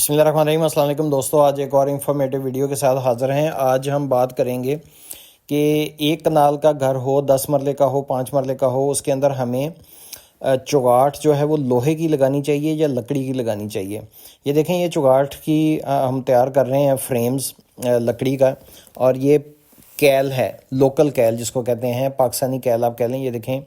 बिस्मिल्लाहिर्रहमानिर्रहीम। अस्सलाम वालेकुम दोस्तों, आज एक और इन्फॉर्मेटिव वीडियो के साथ हाज़िर हैं। आज हम बात करेंगे कि एक कनाल का घर हो, 10 मरले का हो, 5 मरले का हो, उसके अंदर हमें चुगाठ जो है वो लोहे की लगानी चाहिए या लकड़ी की लगानी चाहिए। ये देखें, ये चुगाठ की हम तैयार कर रहे हैं फ्रेम्स लकड़ी का, और ये कैल है, लोकल कैल जिसको कहते हैं, पाकिस्तानी कैल आप कह लें। ये देखें,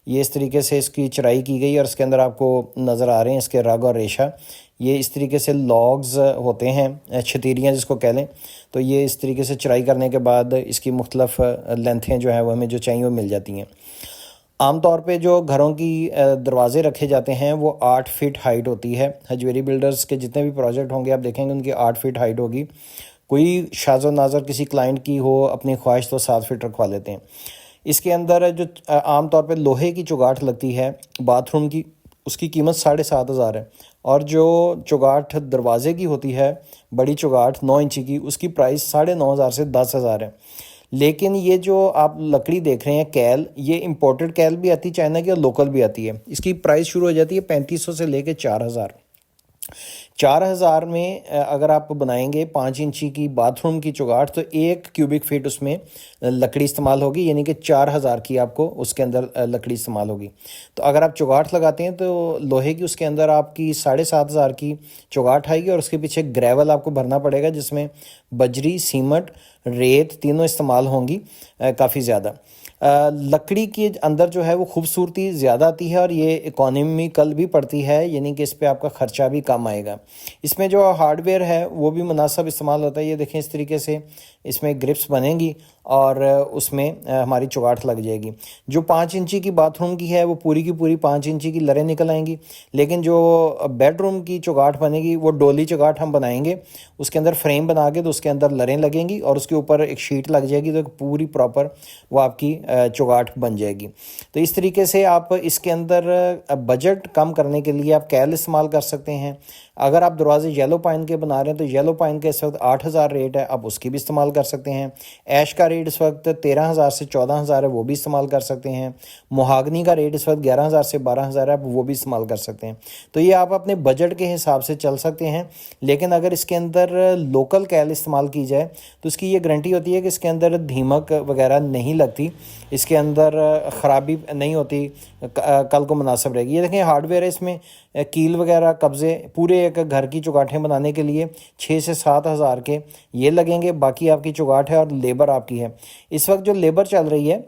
ये इस तरीके से इसकी चराई की गई और इसके अंदर आपको नज़र आ रहे हैं इसके रग और रेशा। ये इस तरीके से लॉग्स होते हैं, छतीरियाँ जिसको कह लें। तो ये इस तरीके से चराई करने के बाद इसकी मुख्तलिफ लेंथें जो हैं वो हमें जो चाहिए वो मिल जाती हैं। आम तौर पे जो घरों की दरवाज़े रखे जाते हैं वो 8 फीट हाइट होती है। हजवेरी बिल्डर्स के जितने भी प्रोजेक्ट होंगे आप देखेंगे उनकी 8 फीट हाइट होगी। कोई शाज़ो नाज़र किसी क्लाइंट की हो अपनी ख्वाहिश तो 7 फीट रखवा लेते हैं। इसके अंदर जो आम तौर पे लोहे की चुगाठ लगती है बाथरूम की, उसकी कीमत 7,500 है। और जो चुगाठ दरवाज़े की होती है, बड़ी चुगाठ 9 इंची की, उसकी प्राइस 9,500 से 10,000 है। लेकिन ये जो आप लकड़ी देख रहे हैं कैल, ये इंपोर्टेड कैल भी आती है चाइना की और लोकल भी आती है। इसकी प्राइस शुरू हो जाती है 3500 से लेके 4,000। 4,000 में अगर आप बनाएंगे 5 इंची की बाथरूम की चुगाठ तो 1 क्यूबिक फीट उसमें लकड़ी इस्तेमाल होगी, यानी कि 4,000 की आपको उसके अंदर लकड़ी इस्तेमाल होगी। तो अगर आप चुगाठ लगाते हैं तो लोहे की उसके अंदर आपकी 7,500 की चुगाठ आएगी, और उसके पीछे ग्रेवल आपको भरना पड़ेगा जिसमें बजरी, सीमेंट, रेत तीनों इस्तेमाल होंगी काफ़ी ज़्यादा। लकड़ी के अंदर जो है वो खूबसूरती ज़्यादा आती है और ये इकोनॉमिकल भी पड़ती है, यानी कि इस पे आपका ख़र्चा भी कम आएगा। इसमें जो हार्डवेयर है वो भी मुनासिब इस्तेमाल होता है। ये देखें, इस तरीके से इसमें ग्रिप्स बनेंगी और उसमें हमारी चुगाठ लग जाएगी। जो 5 इंची की बाथरूम की है वो पूरी की पूरी 5 इंची की लरें निकल आएंगी, लेकिन जो बेडरूम की चुगाठ बनेगी वो डोली चुगाठ हम बनाएंगे। उसके अंदर फ्रेम बना के तो उसके अंदर लरें लगेंगी और उसके ऊपर एक शीट लग जाएगी, तो पूरी प्रॉपर वो आपकी चुगाठ बन जाएगी। तो इस तरीके से आप इसके अंदर बजट कम करने के लिए आप कैल इस्तेमाल कर सकते हैं। अगर आप दरवाजे येलो पाइन के बना रहे हैं तो येलो पाइन का इस वक्त 8,000 रेट है, आप उसकी भी इस्तेमाल कर सकते हैं। ऐश का रेट इस वक्त 13,000 से 14,000 है, वो भी इस्तेमाल कर सकते हैं। मोहागनी का रेट इस वक्त 11,000 से 12,000 है, आप वो भी इस्तेमाल कर सकते हैं। तो ये आप अपने बजट के हिसाब से चल सकते हैं। लेकिन अगर इसके अंदर लोकल कैल इस्तेमाल की जाए तो इसकी ये गारंटी होती है कि इसके अंदर धीमक वगैरह नहीं लगती, इसके अंदर ख़राबी नहीं होती, कल को मुनासिब रहेगी। ये देखें, हार्डवेयर है, इसमें कील वगैरह कब्ज़े पूरे एक घर की चुगाठें बनाने के लिए 6 से 7,000 के ये लगेंगे। बाकी आपकी चुगाठ है और लेबर आपकी है। इस वक्त जो लेबर चल रही है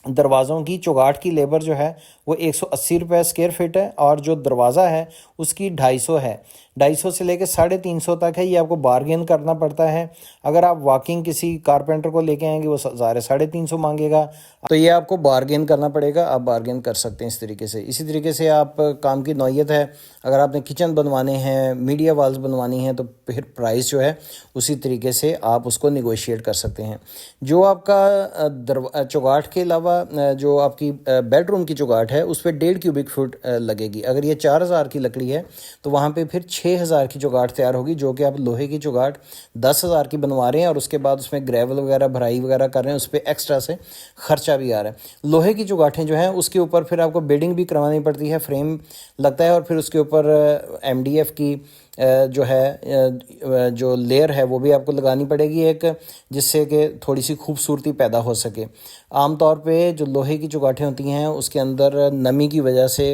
दरवाज़ों की, चुगाठ की लेबर जो है वो 180 रुपये स्क्वायर फिट है, और जो दरवाज़ा है उसकी 250 है। 250 से लेकर 350 तक है। ये आपको बार्गेन करना पड़ता है। अगर आप वॉकिंग किसी कारपेंटर को लेके आएंगे वो 350 मांगेगा, तो ये आपको बार्गेन करना पड़ेगा। आप बार्गेन कर सकते हैं इस तरीके से। इसी तरीके से आप काम की नौयत है, अगर आपने किचन बनवाने हैं, मीडिया वाल्स बनवानी हैं, तो फिर प्राइस जो है उसी तरीके से आप उसको निगोशिएट कर सकते हैं। जो आपका चुगाठ के अलावा जो आपकी बेडरूम की चुगाठ है उस पर 1.5 क्यूबिक फुट लगेगी। अगर ये 4,000 की लकड़ी है तो वहाँ पे फिर 6,000 की चुगाठ तैयार होगी, जो कि आप लोहे की चुगाठ 10,000 की बनवा रहे हैं और उसके बाद उसमें ग्रेवल वगैरह भराई वगैरह कर रहे हैं, उस पर एक्स्ट्रा से खर्चा भी आ रहा है। लोहे की चुगाठें जो हैं उसके ऊपर फिर आपको बेडिंग भी करवानी पड़ती है, फ्रेम लगता है, और फिर उसके ऊपर MDF की जो है जो लेयर है वो भी आपको लगानी पड़ेगी एक, जिससे कि थोड़ी सी खूबसूरती पैदा हो सके। आम तौर पे जो लोहे की चुगाठें होती हैं उसके अंदर नमी की वजह से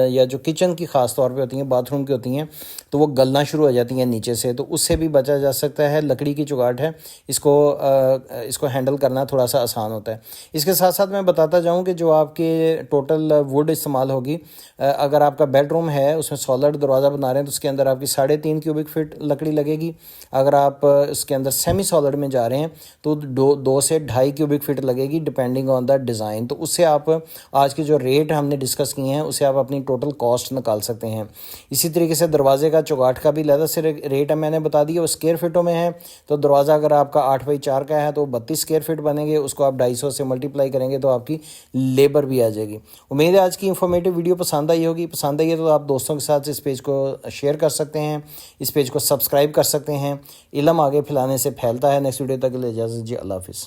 या जो किचन की ख़ास तौर पे होती हैं, बाथरूम की होती हैं, तो वो गलना शुरू हो जाती हैं नीचे से, तो उससे भी बचा जा सकता है। लकड़ी की चुगाठ है, इसको हैंडल करना थोड़ा सा आसान होता है। इसके साथ साथ मैं बताता जाऊँ कि जो आपके टोटल वुड इस्तेमाल होगी, अगर आपका बेडरूम है उसमें सॉलिड दरवाज़ा बना रहे हैं तो उसके अंदर आपकी 3.5 क्यूबिक फीट लकड़ी लगेगी। अगर आप इसके अंदर सेमी सॉलिड में जा रहे हैं तो 2 से 2.5 क्यूबिक फीट लगेगी, डिपेंडिंग ऑन द डिज़ाइन। तो उससे आप आज के जो रेट हमने डिस्कस किए हैं उससे आप अपनी टोटल कॉस्ट निकाल सकते हैं। इसी तरीके से दरवाजे का चुगाठ का भी अलग से रेट है, मैंने बता दिया, वो स्क्वायर फिटों में है। तो दरवाज़ा अगर आपका 8x4 का है तो 32 स्क्वायर फिट बनेंगे, उसको आप 250 से मल्टीप्लाई करेंगे तो आपकी लेबर भी आ जाएगी। उम्मीद है आज की इंफॉर्मेटिव वीडियो पसंद आई होगी। पसंद आई है तो आप दोस्तों के साथ इस पेज को शेयर कर सकते हैं, इस पेज को सब्सक्राइब कर सकते हैं। इल्म आगे फैलाने से फैलता है। नेक्स्ट वीडियो तक के लिए इजाज़त जी, अल्लाह हाफिज़।